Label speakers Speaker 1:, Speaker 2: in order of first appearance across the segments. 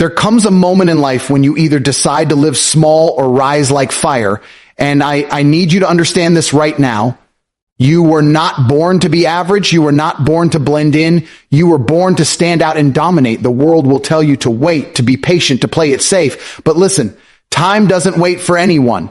Speaker 1: There comes a moment in life when you either decide to live small or rise like fire. And I need you to understand this right now. You were not born to be average. You were not born to blend in. You were born to stand out and dominate. The world will tell you to wait, to be patient, to play it safe. But listen, time doesn't wait for anyone.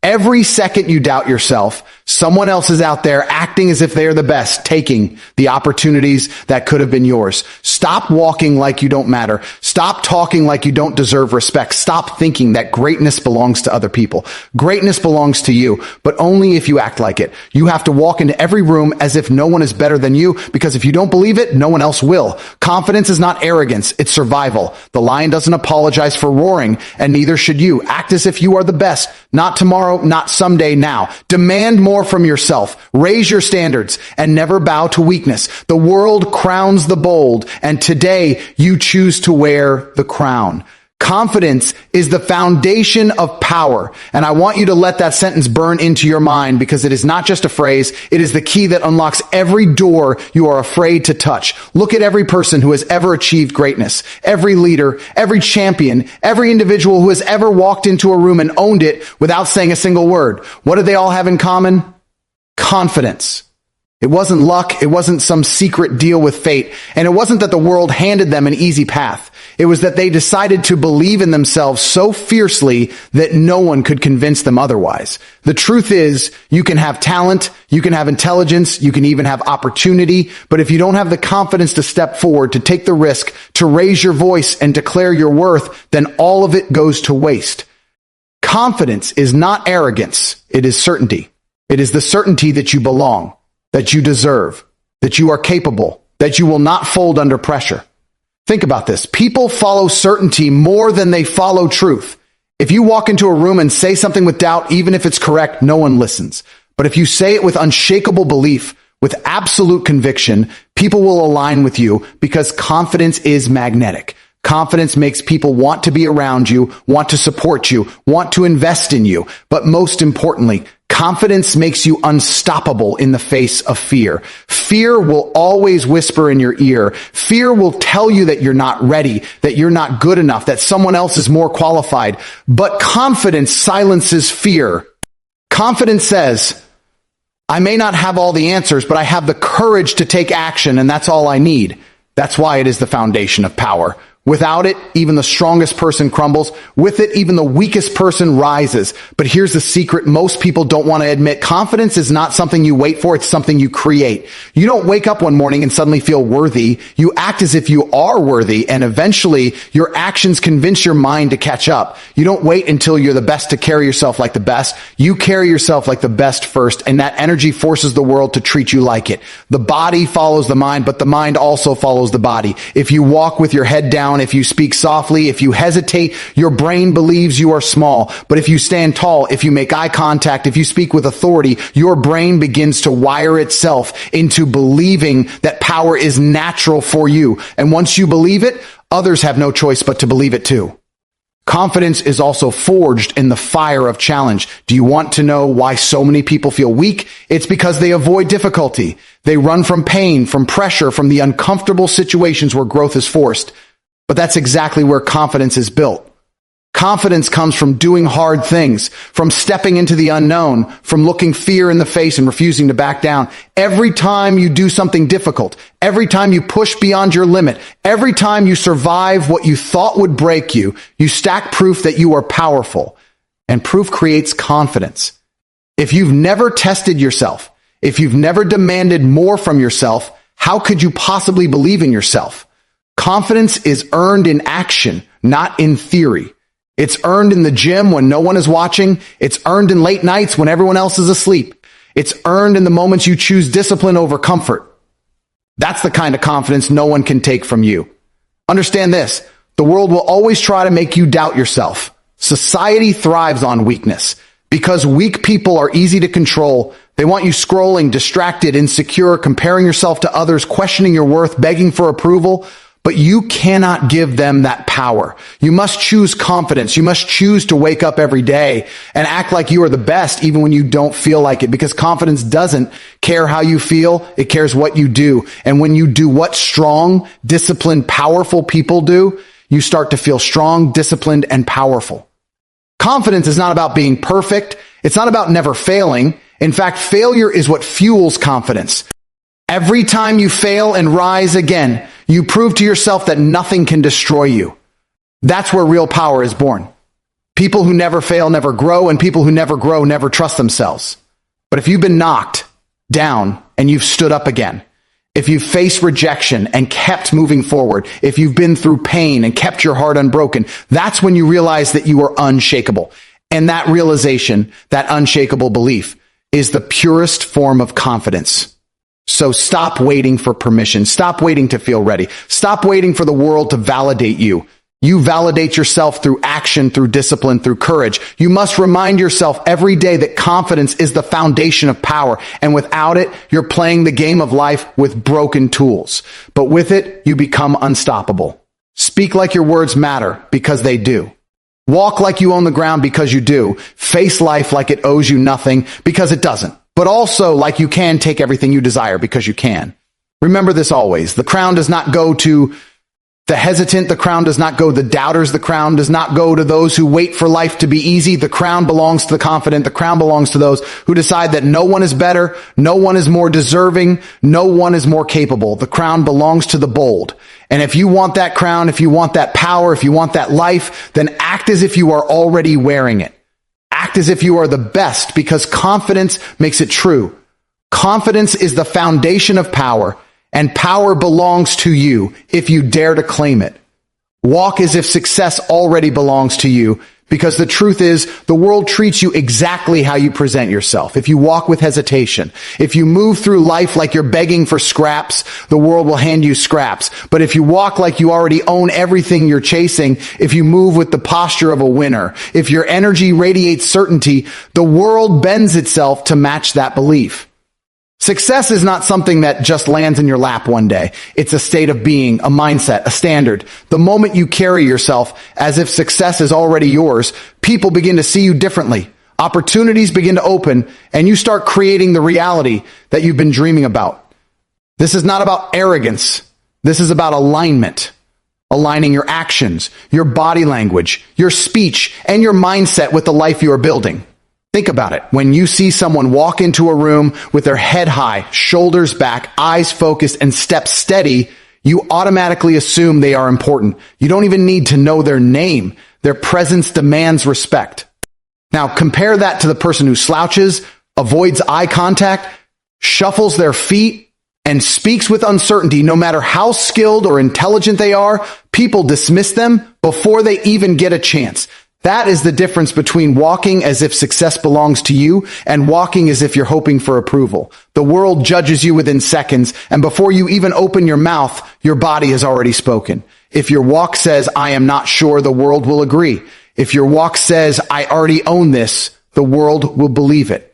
Speaker 1: Every second you doubt yourself, someone else is out there acting as if they're the best, taking the opportunities that could have been yours. Stop walking like you don't matter. Stop talking like you don't deserve respect. Stop thinking that greatness belongs to other people. Greatness belongs to you, but only if you act like it. You have to walk into every room as if no one is better than you, because if you don't believe it, no one else will. Confidence is not arrogance, it's survival. The lion doesn't apologize for roaring, and neither should you. Act as if you are the best, not tomorrow, not someday, now. Demand more from yourself. Raise your standards and never bow to weakness. The world crowns the bold, and today you choose to wear the crown. Confidence is the foundation of power. And I want you to let that sentence burn into your mind, because it is not just a phrase. It is the key that unlocks every door you are afraid to touch. Look at every person who has ever achieved greatness, every leader, every champion, every individual who has ever walked into a room and owned it without saying a single word. What did they all have in common? Confidence. It wasn't luck. It wasn't some secret deal with fate. And it wasn't that the world handed them an easy path. It was that they decided to believe in themselves so fiercely that no one could convince them otherwise. The truth is, you can have talent, you can have intelligence, you can even have opportunity, but if you don't have the confidence to step forward, to take the risk, to raise your voice and declare your worth, then all of it goes to waste. Confidence is not arrogance. It is certainty. It is the certainty that you belong, that you deserve, that you are capable, that you will not fold under pressure. Think about this. People follow certainty more than they follow truth. If you walk into a room and say something with doubt, even if it's correct, no one listens. But if you say it with unshakable belief, with absolute conviction, people will align with you, because confidence is magnetic. Confidence makes people want to be around you, want to support you, want to invest in you. But most importantly, confidence makes you unstoppable in the face of fear. Fear will always whisper in your ear. Fear will tell you that you're not ready, that you're not good enough, that someone else is more qualified. But confidence silences fear. Confidence says, I may not have all the answers, but I have the courage to take action, and that's all I need. That's why it is the foundation of power. Without it, even the strongest person crumbles. With it, even the weakest person rises. But here's the secret most people don't want to admit. Confidence is not something you wait for. It's something you create. You don't wake up one morning and suddenly feel worthy. You act as if you are worthy, and eventually your actions convince your mind to catch up. You don't wait until you're the best to carry yourself like the best. You carry yourself like the best first, and that energy forces the world to treat you like it. The body follows the mind, but the mind also follows the body. If you walk with your head down, if you speak softly, if you hesitate, your brain believes you are small. But if you stand tall, if you make eye contact, if you speak with authority, your brain begins to wire itself into believing that power is natural for you. And once you believe it, others have no choice but to believe it too. Confidence is also forged in the fire of challenge. Do you want to know why so many people feel weak? It's because they avoid difficulty. They run from pain, from pressure, from the uncomfortable situations where growth is forced. But that's exactly where confidence is built. Confidence comes from doing hard things, from stepping into the unknown, from looking fear in the face and refusing to back down. Every time you do something difficult, every time you push beyond your limit, every time you survive what you thought would break you, you stack proof that you are powerful. And proof creates confidence. If you've never tested yourself, if you've never demanded more from yourself, how could you possibly believe in yourself? Confidence is earned in action, not in theory. It's earned in the gym when no one is watching. It's earned in late nights when everyone else is asleep. It's earned in the moments you choose discipline over comfort. That's the kind of confidence no one can take from you. Understand this. The world will always try to make you doubt yourself. Society thrives on weakness. Because weak people are easy to control, they want you scrolling, distracted, insecure, comparing yourself to others, questioning your worth, begging for approval. But you cannot give them that power. You must choose confidence. You must choose to wake up every day and act like you are the best even when you don't feel like it, because confidence doesn't care how you feel. It cares what you do. And when you do what strong, disciplined, powerful people do, you start to feel strong, disciplined, and powerful. Confidence is not about being perfect. It's not about never failing. In fact, failure is what fuels confidence. Every time you fail and rise again, you prove to yourself that nothing can destroy you. That's where real power is born. People who never fail never grow, and people who never grow never trust themselves. But if you've been knocked down and you've stood up again, if you've faced rejection and kept moving forward, if you've been through pain and kept your heart unbroken, that's when you realize that you are unshakable. And that realization, that unshakable belief, is the purest form of confidence. So stop waiting for permission. Stop waiting to feel ready. Stop waiting for the world to validate you. You validate yourself through action, through discipline, through courage. You must remind yourself every day that confidence is the foundation of power. And without it, you're playing the game of life with broken tools. But with it, you become unstoppable. Speak like your words matter, because they do. Walk like you own the ground, because you do. Face life like it owes you nothing, because it doesn't. But also like you can take everything you desire, because you can. Remember this always. The crown does not go to the hesitant. The crown does not go to the doubters. The crown does not go to those who wait for life to be easy. The crown belongs to the confident. The crown belongs to those who decide that no one is better, no one is more deserving, no one is more capable. The crown belongs to the bold. And if you want that crown, if you want that power, if you want that life, then act as if you are already wearing it. Act as if you are the best, because confidence makes it true. Confidence is the foundation of power, and power belongs to you if you dare to claim it. Walk as if success already belongs to you, because the truth is, the world treats you exactly how you present yourself. If you walk with hesitation, if you move through life like you're begging for scraps, the world will hand you scraps. But if you walk like you already own everything you're chasing, if you move with the posture of a winner, if your energy radiates certainty, the world bends itself to match that belief. Success is not something that just lands in your lap one day. It's a state of being, a mindset, a standard. The moment you carry yourself as if success is already yours, people begin to see you differently. Opportunities begin to open, and you start creating the reality that you've been dreaming about. This is not about arrogance. This is about alignment. Aligning your actions, your body language, your speech, and your mindset with the life you are building. Think about it. When you see someone walk into a room with their head high, shoulders back, eyes focused, and steps steady, you automatically assume they are important. You don't even need to know their name. Their presence demands respect. Now, compare that to the person who slouches, avoids eye contact, shuffles their feet, and speaks with uncertainty. No matter how skilled or intelligent they are, people dismiss them before they even get a chance. That is the difference between walking as if success belongs to you and walking as if you're hoping for approval. The world judges you within seconds, and before you even open your mouth, your body has already spoken. If your walk says, "I am not sure," the world will agree. If your walk says, "I already own this," the world will believe it.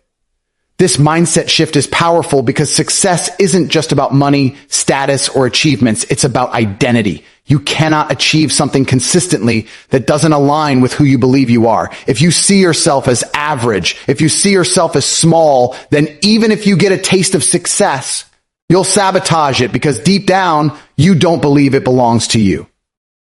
Speaker 1: This mindset shift is powerful because success isn't just about money, status, or achievements. It's about identity. You cannot achieve something consistently that doesn't align with who you believe you are. If you see yourself as average, if you see yourself as small, then even if you get a taste of success, you'll sabotage it because deep down, you don't believe it belongs to you.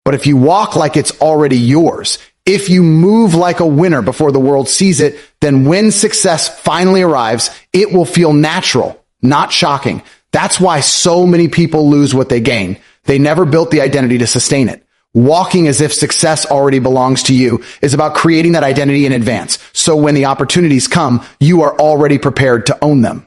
Speaker 1: But if you walk like it's already yours, if you move like a winner before the world sees it, then when success finally arrives, it will feel natural, not shocking. That's why so many people lose what they gain. They never built the identity to sustain it. Walking as if success already belongs to you is about creating that identity in advance. So when the opportunities come, you are already prepared to own them.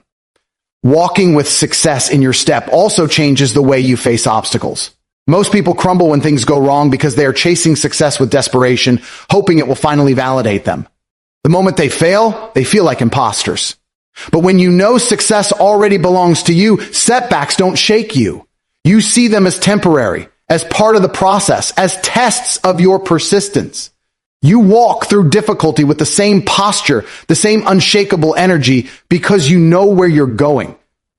Speaker 1: Walking with success in your step also changes the way you face obstacles. Most people crumble when things go wrong because they are chasing success with desperation, hoping it will finally validate them. The moment they fail, they feel like imposters. But when you know success already belongs to you, setbacks don't shake you. You see them as temporary, as part of the process, as tests of your persistence. You walk through difficulty with the same posture, the same unshakable energy, because you know where you're going.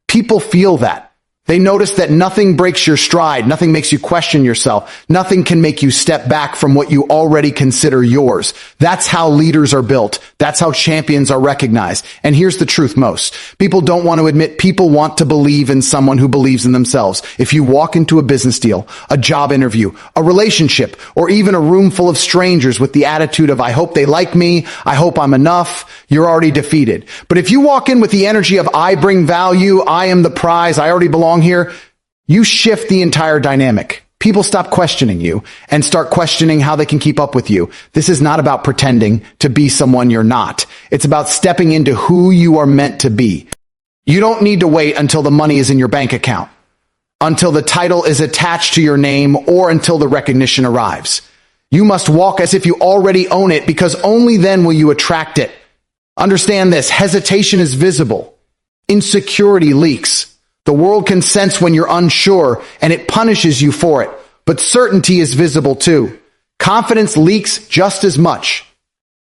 Speaker 1: People feel that. They notice that nothing breaks your stride, nothing makes you question yourself, nothing can make you step back from what you already consider yours. That's how leaders are built. That's how champions are recognized. And here's the truth most. People don't want to admit people want to believe in someone who believes in themselves. If you walk into a business deal, a job interview, a relationship, or even a room full of strangers with the attitude of, I hope they like me, I hope I'm enough, you're already defeated. But if you walk in with the energy of, I bring value, I am the prize, I already belong here, you shift the entire dynamic. People stop questioning you and start questioning how they can keep up with you. This is not about pretending to be someone you're not. It's about stepping into who you are meant to be. You don't need to wait until the money is in your bank account, until the title is attached to your name, or until the recognition arrives. You must walk as if you already own it, because only then will you attract it. Understand this: hesitation is visible. Insecurity leaks. The world can sense when you're unsure, and it punishes you for it. But certainty is visible too. Confidence leaks just as much.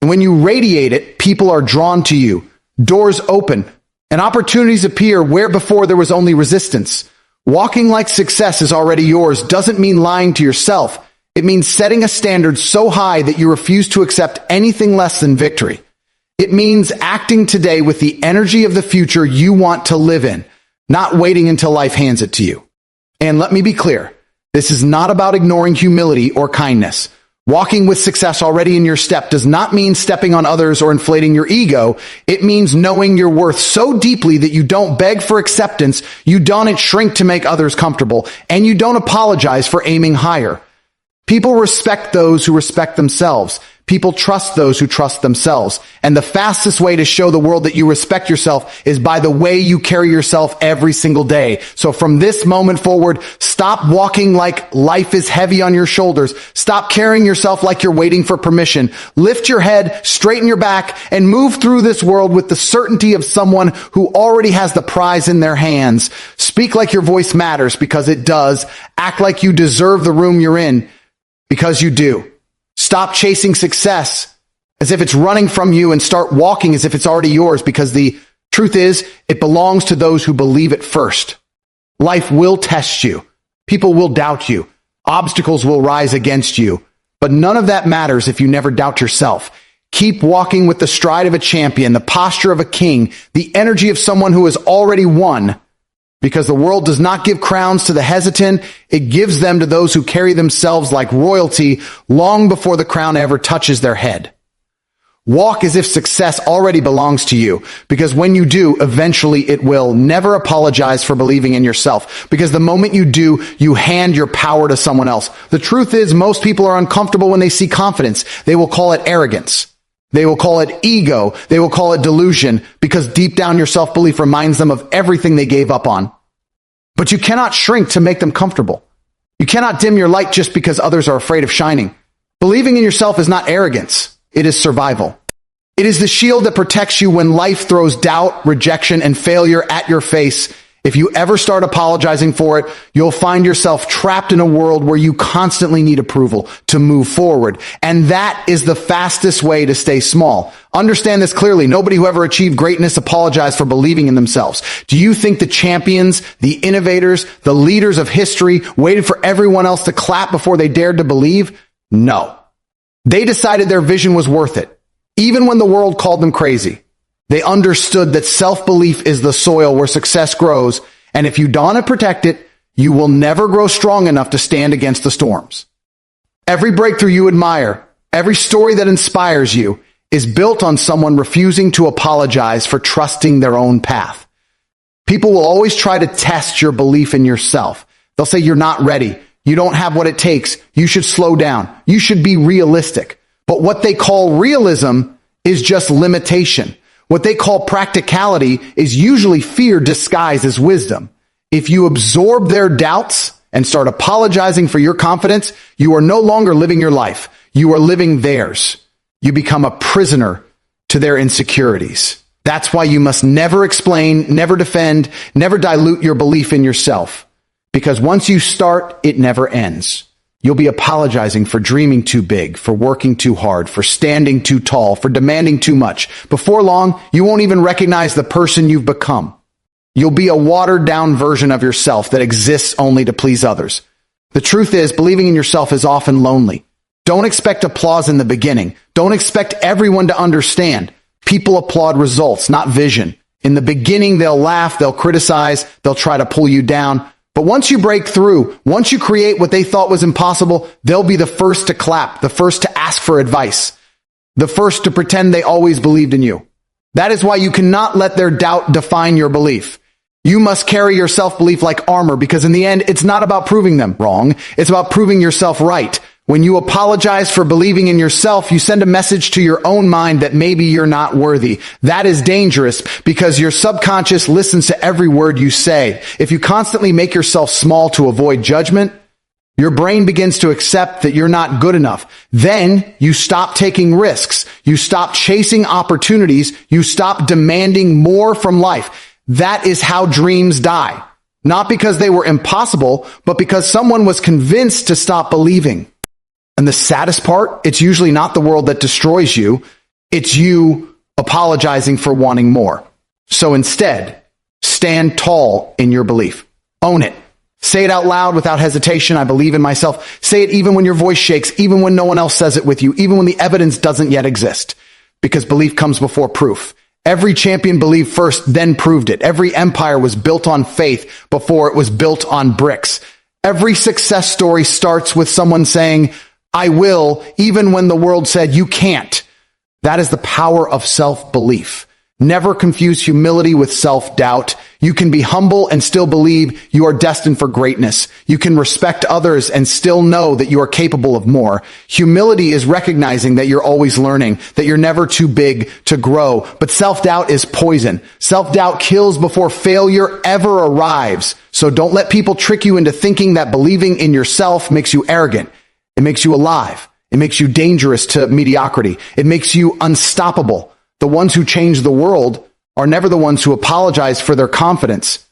Speaker 1: And when you radiate it, people are drawn to you. Doors open, and opportunities appear where before there was only resistance. Walking like success is already yours doesn't mean lying to yourself. It means setting a standard so high that you refuse to accept anything less than victory. It means acting today with the energy of the future you want to live in, not waiting until life hands it to you. And let me be clear, this is not about ignoring humility or kindness. Walking with success already in your step does not mean stepping on others or inflating your ego. It means knowing your worth so deeply that you don't beg for acceptance, you don't shrink to make others comfortable, and you don't apologize for aiming higher. People respect those who respect themselves. People trust those who trust themselves. And the fastest way to show the world that you respect yourself is by the way you carry yourself every single day. So from this moment forward, stop walking like life is heavy on your shoulders. Stop carrying yourself like you're waiting for permission. Lift your head, straighten your back, and move through this world with the certainty of someone who already has the prize in their hands. Speak like your voice matters, because it does. Act like you deserve the room you're in, because you do. Stop chasing success as if it's running from you and start walking as if it's already yours, because the truth is, it belongs to those who believe it first. Life will test you. People will doubt you. Obstacles will rise against you. But none of that matters if you never doubt yourself. Keep walking with the stride of a champion, the posture of a king, the energy of someone who has already won. Because the world does not give crowns to the hesitant, it gives them to those who carry themselves like royalty long before the crown ever touches their head. Walk as if success already belongs to you, because when you do, eventually it will. Never apologize for believing in yourself, because the moment you do, you hand your power to someone else. The truth is, most people are uncomfortable when they see confidence. They will call it arrogance. They will call it ego. They will call it delusion, because deep down your self-belief reminds them of everything they gave up on. But you cannot shrink to make them comfortable. You cannot dim your light just because others are afraid of shining. Believing in yourself is not arrogance. It is survival. It is the shield that protects you when life throws doubt, rejection, and failure at your face. If you ever start apologizing for it, you'll find yourself trapped in a world where you constantly need approval to move forward. And that is the fastest way to stay small. Understand this clearly. Nobody who ever achieved greatness apologized for believing in themselves. Do you think the champions, the innovators, the leaders of history waited for everyone else to clap before they dared to believe? No. They decided their vision was worth it, even when the world called them crazy. They understood that self-belief is the soil where success grows, and if you don't protect it, you will never grow strong enough to stand against the storms. Every breakthrough you admire, every story that inspires you, is built on someone refusing to apologize for trusting their own path. People will always try to test your belief in yourself. They'll say you're not ready, you don't have what it takes, you should slow down, you should be realistic. But what they call realism is just limitation. What they call practicality is usually fear disguised as wisdom. If you absorb their doubts and start apologizing for your confidence, you are no longer living your life. You are living theirs. You become a prisoner to their insecurities. That's why you must never explain, never defend, never dilute your belief in yourself. Because once you start, it never ends. You'll be apologizing for dreaming too big, for working too hard, for standing too tall, for demanding too much. Before long, you won't even recognize the person you've become. You'll be a watered-down version of yourself that exists only to please others. The truth is, believing in yourself is often lonely. Don't expect applause in the beginning. Don't expect everyone to understand. People applaud results, not vision. In the beginning, they'll laugh, they'll criticize, they'll try to pull you down. But once you break through, once you create what they thought was impossible, they'll be the first to clap, the first to ask for advice, the first to pretend they always believed in you. That is why you cannot let their doubt define your belief. You must carry your self-belief like armor, because in the end, it's not about proving them wrong. It's about proving yourself right. When you apologize for believing in yourself, you send a message to your own mind that maybe you're not worthy. That is dangerous because your subconscious listens to every word you say. If you constantly make yourself small to avoid judgment, your brain begins to accept that you're not good enough. Then you stop taking risks. You stop chasing opportunities. You stop demanding more from life. That is how dreams die. Not because they were impossible, but because someone was convinced to stop believing. And the saddest part, it's usually not the world that destroys you. It's you apologizing for wanting more. So instead, stand tall in your belief. Own it. Say it out loud without hesitation. I believe in myself. Say it even when your voice shakes, even when no one else says it with you, even when the evidence doesn't yet exist. Because belief comes before proof. Every champion believed first, then proved it. Every empire was built on faith before it was built on bricks. Every success story starts with someone saying, I will, even when the world said you can't. That is the power of self-belief. Never confuse humility with self-doubt. You can be humble and still believe you are destined for greatness. You can respect others and still know that you are capable of more. Humility is recognizing that you're always learning, that you're never too big to grow. But self-doubt is poison. Self-doubt kills before failure ever arrives. So don't let people trick you into thinking that believing in yourself makes you arrogant. It makes you alive. It makes you dangerous to mediocrity. It makes you unstoppable. The ones who change the world are never the ones who apologize for their confidence.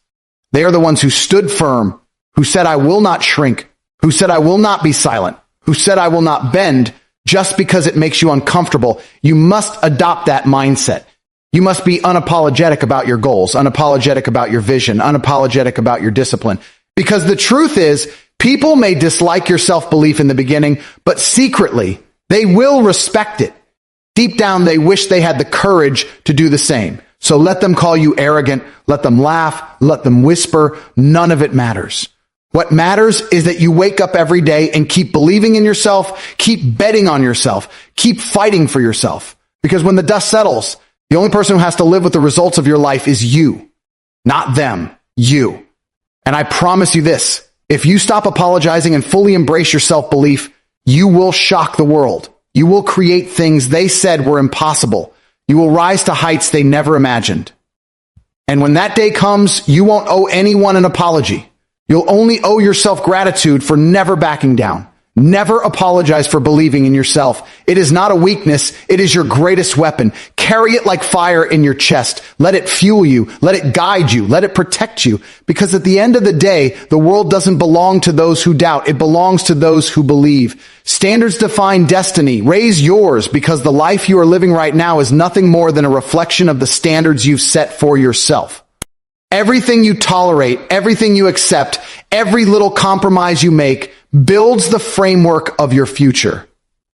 Speaker 1: They are the ones who stood firm, who said, I will not shrink, who said, I will not be silent, who said, I will not bend just because it makes you uncomfortable. You must adopt that mindset. You must be unapologetic about your goals, unapologetic about your vision, unapologetic about your discipline. Because the truth is, people may dislike your self-belief in the beginning, but secretly, they will respect it. Deep down, they wish they had the courage to do the same. So let them call you arrogant, let them laugh, let them whisper. None of it matters. What matters is that you wake up every day and keep believing in yourself, keep betting on yourself, keep fighting for yourself. Because when the dust settles, the only person who has to live with the results of your life is you, not them, you. And I promise you this, if you stop apologizing and fully embrace your self-belief, you will shock the world. You will create things they said were impossible. You will rise to heights they never imagined. And when that day comes, you won't owe anyone an apology. You'll only owe yourself gratitude for never backing down. Never apologize for believing in yourself. It is not a weakness. It is your greatest weapon. Carry it like fire in your chest. Let it fuel you. Let it guide you. Let it protect you. Because at the end of the day, the world doesn't belong to those who doubt. It belongs to those who believe. Standards define destiny. Raise yours, because the life you are living right now is nothing more than a reflection of the standards you've set for yourself. Everything you tolerate, everything you accept, every little compromise you make builds the framework of your future.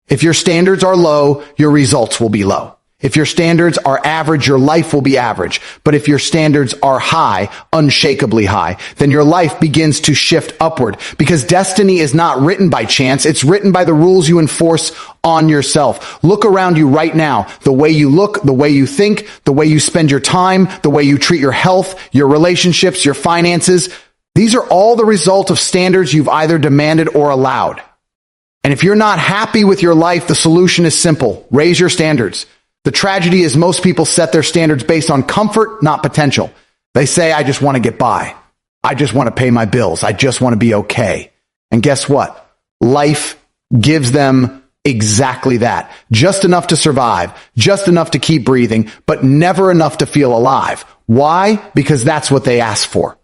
Speaker 1: If your standards are low, your results will be low. If your standards are average, your life will be average. But if your standards are high, unshakably high, then your life begins to shift upward, because destiny is not written by chance. It's written by the rules you enforce on yourself. Look around you right now. The way you look, the way you think, the way you spend your time, the way you treat your health, your relationships, your finances. These are all the result of standards you've either demanded or allowed. And if you're not happy with your life, the solution is simple. Raise your standards. The tragedy is most people set their standards based on comfort, not potential. They say, I just want to get by. I just want to pay my bills. I just want to be okay. And guess what? Life gives them exactly that. Just enough to survive, just enough to keep breathing, but never enough to feel alive. Why? Because that's what they asked for.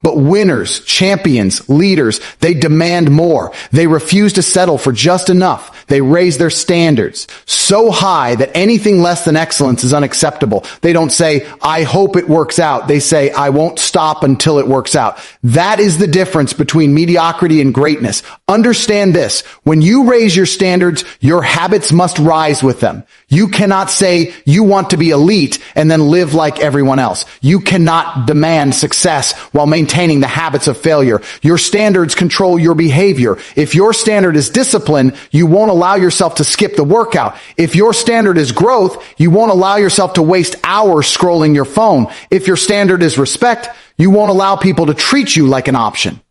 Speaker 1: But winners, champions, leaders, they demand more. They refuse to settle for just enough. They raise their standards so high that anything less than excellence is unacceptable. They don't say, I hope it works out. They say, I won't stop until it works out. That is the difference between mediocrity and greatness. Understand this. When you raise your standards, your habits must rise with them. You cannot say you want to be elite and then live like everyone else. You cannot demand success while maintaining the habits of failure. Your standards control your behavior. If your standard is discipline, you won't allow yourself to skip the workout. If your standard is growth, you won't allow yourself to waste hours scrolling your phone. If your standard is respect, you won't allow people to treat you like an option.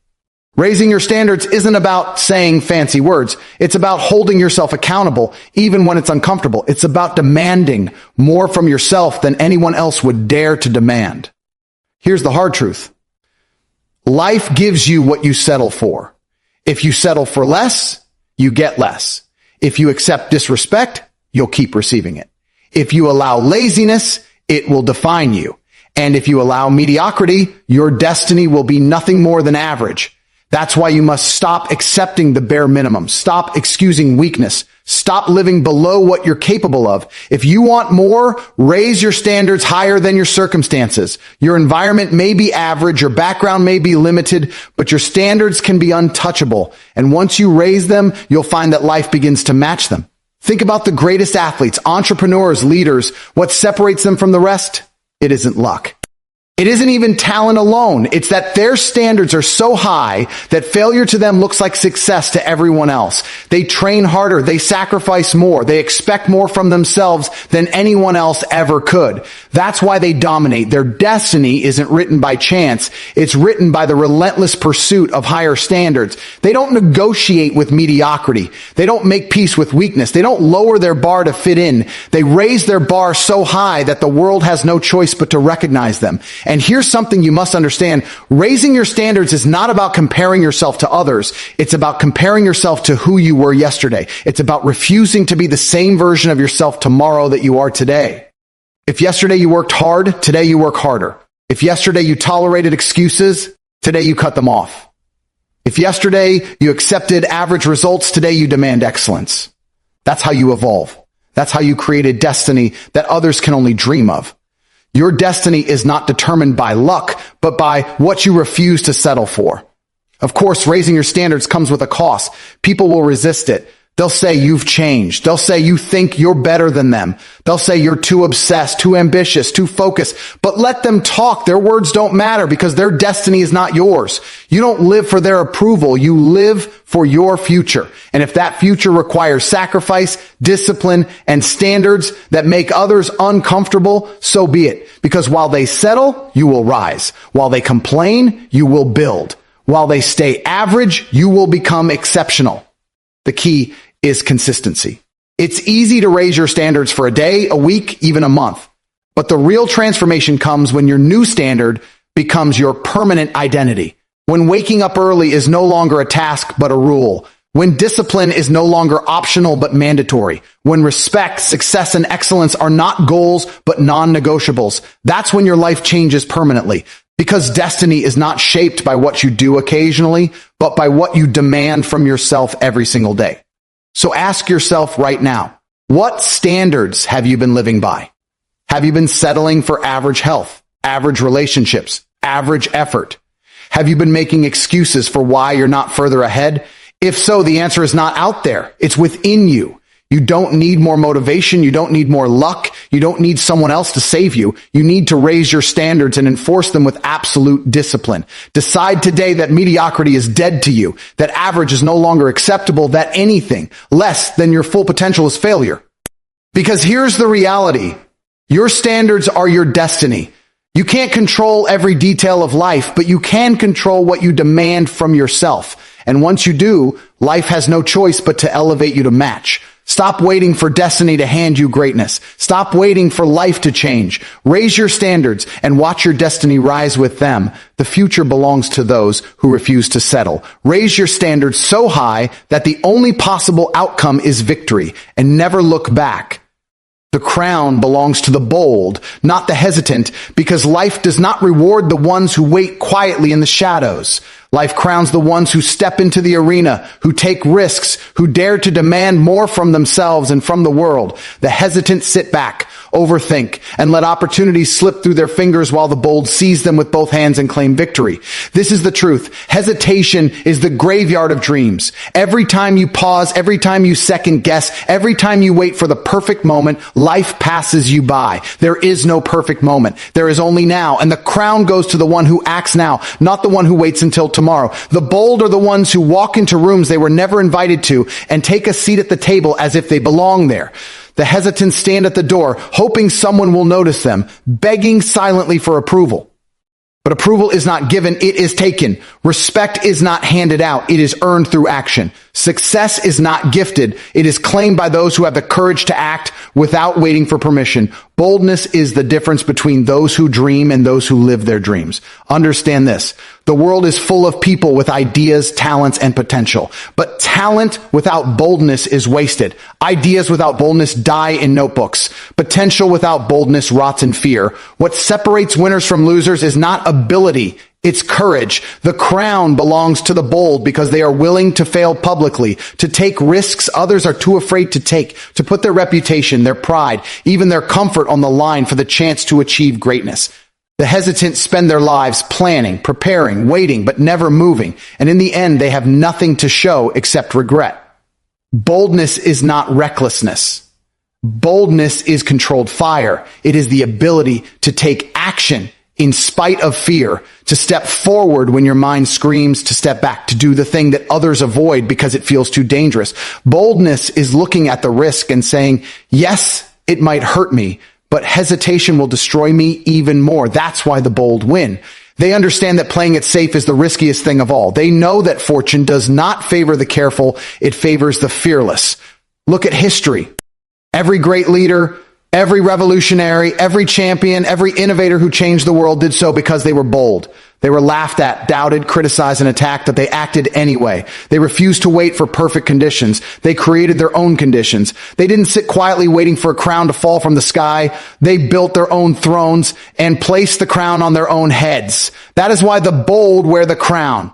Speaker 1: Raising your standards isn't about saying fancy words. It's about holding yourself accountable, even when it's uncomfortable. It's about demanding more from yourself than anyone else would dare to demand. Here's the hard truth. Life gives you what you settle for. If you settle for less, you get less. If you accept disrespect, you'll keep receiving it. If you allow laziness, it will define you. And if you allow mediocrity, your destiny will be nothing more than average. That's why you must stop accepting the bare minimum. Stop excusing weakness. Stop living below what you're capable of. If you want more, raise your standards higher than your circumstances. Your environment may be average, your background may be limited, but your standards can be untouchable. And once you raise them, you'll find that life begins to match them. Think about the greatest athletes, entrepreneurs, leaders. What separates them from the rest? It isn't luck. It isn't even talent alone. It's that their standards are so high that failure to them looks like success to everyone else. They train harder. They sacrifice more. They expect more from themselves than anyone else ever could. That's why they dominate. Their destiny isn't written by chance. It's written by the relentless pursuit of higher standards. They don't negotiate with mediocrity. They don't make peace with weakness. They don't lower their bar to fit in. They raise their bar so high that the world has no choice but to recognize them. And here's something you must understand. Raising your standards is not about comparing yourself to others. It's about comparing yourself to who you were yesterday. It's about refusing to be the same version of yourself tomorrow that you are today. If yesterday you worked hard, today you work harder. If yesterday you tolerated excuses, today you cut them off. If yesterday you accepted average results, today you demand excellence. That's how you evolve. That's how you create a destiny that others can only dream of. Your destiny is not determined by luck, but by what you refuse to settle for. Of course, raising your standards comes with a cost. People will resist it. They'll say you've changed. They'll say you think you're better than them. They'll say you're too obsessed, too ambitious, too focused. But let them talk. Their words don't matter because their destiny is not yours. You don't live for their approval. You live for your future. And if that future requires sacrifice, discipline, and standards that make others uncomfortable, so be it. Because while they settle, you will rise. While they complain, you will build. While they stay average, you will become exceptional. The key is consistency. It's easy to raise your standards for a day, a week, even a month. But the real transformation comes when your new standard becomes your permanent identity. When waking up early is no longer a task, but a rule. When discipline is no longer optional, but mandatory. When respect, success, and excellence are not goals, but non-negotiables. That's when your life changes permanently. Because destiny is not shaped by what you do occasionally, but by what you demand from yourself every single day. So ask yourself right now, what standards have you been living by? Have you been settling for average health, average relationships, average effort? Have you been making excuses for why you're not further ahead? If so, the answer is not out there. It's within you. You don't need more motivation. You don't need more luck. You don't need someone else to save you. You need to raise your standards and enforce them with absolute discipline. Decide today that mediocrity is dead to you, that average is no longer acceptable, that anything less than your full potential is failure. Because here's the reality. Your standards are your destiny. You can't control every detail of life, but you can control what you demand from yourself. And once you do, life has no choice but to elevate you to match. Stop waiting for destiny to hand you greatness. Stop waiting for life to change. Raise your standards and watch your destiny rise with them. The future belongs to those who refuse to settle. Raise your standards so high that the only possible outcome is victory, and never look back. The crown belongs to the bold, not the hesitant, because life does not reward the ones who wait quietly in the shadows. Life crowns the ones who step into the arena, who take risks, who dare to demand more from themselves and from the world. The hesitant sit back, overthink, and let opportunities slip through their fingers while the bold seize them with both hands and claim victory. This is the truth. Hesitation is the graveyard of dreams. Every time you pause, every time you second guess, every time you wait for the perfect moment, life passes you by. There is no perfect moment. There is only now, and the crown goes to the one who acts now, not the one who waits until tomorrow. The bold are the ones who walk into rooms they were never invited to and take a seat at the table as if they belong there. The hesitants stand at the door, hoping someone will notice them, begging silently for approval. But approval is not given, it is taken. Respect is not handed out, it is earned through action. Success is not gifted, it is claimed by those who have the courage to act without waiting for permission. Boldness is the difference between those who dream and those who live their dreams. Understand this. The world is full of people with ideas, talents, and potential. But talent without boldness is wasted. Ideas without boldness die in notebooks. Potential without boldness rots in fear. What separates winners from losers is not ability, it's courage. The crown belongs to the bold because they are willing to fail publicly, to take risks others are too afraid to take, to put their reputation, their pride, even their comfort on the line for the chance to achieve greatness. The hesitant spend their lives planning, preparing, waiting, but never moving. And in the end, they have nothing to show except regret. Boldness is not recklessness. Boldness is controlled fire. It is the ability to take action in spite of fear, to step forward when your mind screams, to step back, to do the thing that others avoid because it feels too dangerous. Boldness is looking at the risk and saying, yes, it might hurt me, but hesitation will destroy me even more. That's why the bold win. They understand that playing it safe is the riskiest thing of all. They know that fortune does not favor the careful, it favors the fearless. Look at history. Every great leader, every revolutionary, every champion, every innovator who changed the world did so because they were bold. They were laughed at, doubted, criticized, and attacked, but they acted anyway. They refused to wait for perfect conditions. They created their own conditions. They didn't sit quietly waiting for a crown to fall from the sky. They built their own thrones and placed the crown on their own heads. That is why the bold wear the crown.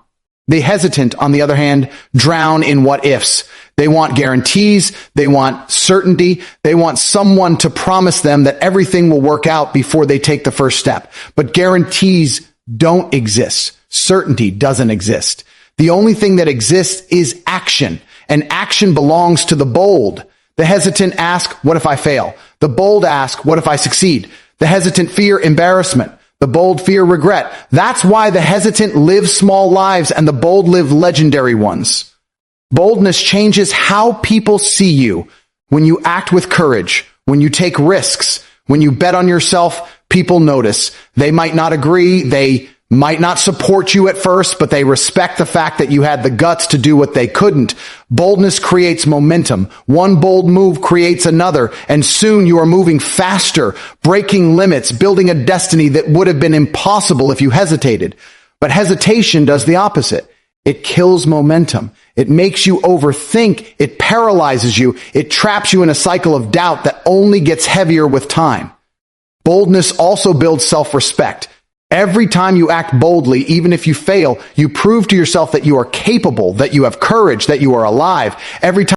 Speaker 1: The hesitant, on the other hand, drown in what ifs. They want guarantees. They want certainty. They want someone to promise them that everything will work out before they take the first step. But guarantees don't exist. Certainty doesn't exist. The only thing that exists is action, and action belongs to the bold. The hesitant ask, what if I fail? The bold ask, what if I succeed? The hesitant fear embarrassment. The bold fear regret. That's why the hesitant live small lives and the bold live legendary ones. Boldness changes how people see you. When you act with courage, when you take risks, when you bet on yourself, people notice. They might not agree, they might not support you at first, but they respect the fact that you had the guts to do what they couldn't. Boldness creates momentum. One bold move creates another, and soon you are moving faster, breaking limits, building a destiny that would have been impossible if you hesitated. But hesitation does the opposite. It kills momentum. It makes you overthink. It paralyzes you. It traps you in a cycle of doubt that only gets heavier with time. Boldness also builds self-respect. Every time you act boldly, even if you fail, you prove to yourself that you are capable, that you have courage, that you are alive. Every time